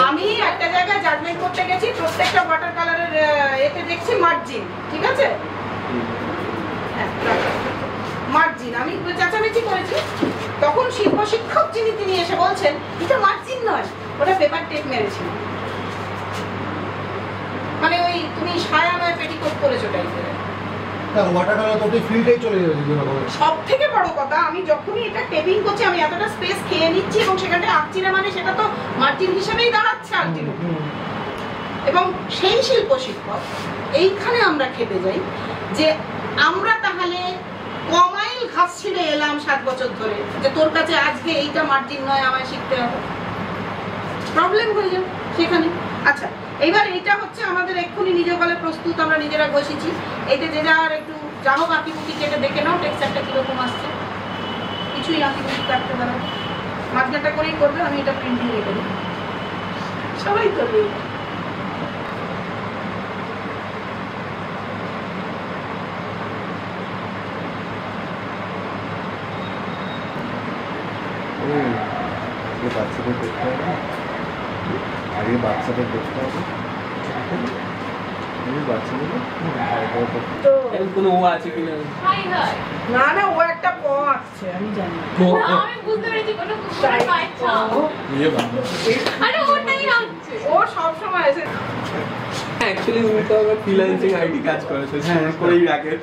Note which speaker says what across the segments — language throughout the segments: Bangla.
Speaker 1: আমি একটা জায়গায় জাজমেন্ট করতে গেছি, প্রত্যেকটা ওয়াটার কালারের এতে দেখছি মার্জিন, ঠিক আছে, মার্জিন। আমি চেঁচামেচি করেছি, তখন শিল্প শিক্ষক যিনি তিনি এসে বলছেন এটা মার্জিন নয়, ওটা পেপার টেপ মেরেছিল। মানে ওই তুমি সায়া নয় পেটিকোট করেছো টাইপের। সব থেকে বড় কথা, আমি যখনই এটা টেপিং করছি আমি এতটা স্পেস খেয়ে নিচ্ছি এবং সেখানে আঁকছি না, মানে সেটা তো মার্জিন হিসেবেই দাঁড়াচ্ছে আলটিমেটলি। এবং সেই শিল্প শিক্ষক এইখানে আমরা খেপে যাই যে আমরা তাহলে কমাইল ঘাস ছিঁড়ে এলাম 7 বছর ধরে, যে তোর কাছে আজকে এইটা মার্জিন নয় আমায় শিখতে হবে, প্রবলেম হয়ে যাবে সেখানে। আচ্ছা, এইবার এইটা হচ্ছে আমাদের এক্ষুনি নিজ বলে প্রস্তুত, আমরা নিজেরা বসেছি। এইটা যে যার একটু যা হোক আঁকিবুকি কেটে দেখে নাও টেক্সচারটা কিরকম আসছে, কিছুই আঁকিবুকি কাটতে পারে, মাঝখানটা করেই করবে। আমি এটা প্রিন্টিং রেখে দিই, সবাই করবে।
Speaker 2: বাচ্চাদের দেখতে হবে, আগে বাচ্চাদের দেখতে হবে,
Speaker 3: কোনো ও আছে কিনা।
Speaker 1: না না, ও একটা প আসছে, আমি জানি।
Speaker 4: আমি বুঝতে পেরেছি কোনো কুকুরের বাচ্চা। আরে ওটাই আসছে,
Speaker 1: ও সব সময় এসে।
Speaker 3: অ্যাকচুয়ালি তুমি তো আবার ফ্রিল্যান্সিং আইডি কাজ করেছো, হ্যাঁ করেই রাখে।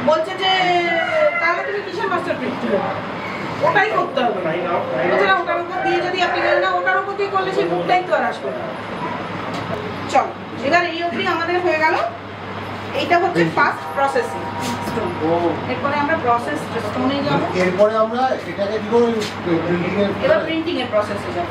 Speaker 1: বলছে যে তাহলে তুমি কিসের মাস্টার প্রিন্ট ওটাই করতে হবে। বলছে না, ওটার উপর দিয়ে যদি আপনি না ওটার উপর দিয়ে করলে সেই বুকটাই তো আর আসবে না। চল, এবার এই অবধি আমাদের হয়ে গেল। এইটা হচ্ছে ফার্স্ট প্রসেসিং স্টোন। এরপরে আমরা প্রসেস স্টোনে যাব,
Speaker 2: এরপরে আমরা এটাকে কি করে প্রিন্টিং এর,
Speaker 1: এবার প্রিন্টিং এর প্রসেসে যাব।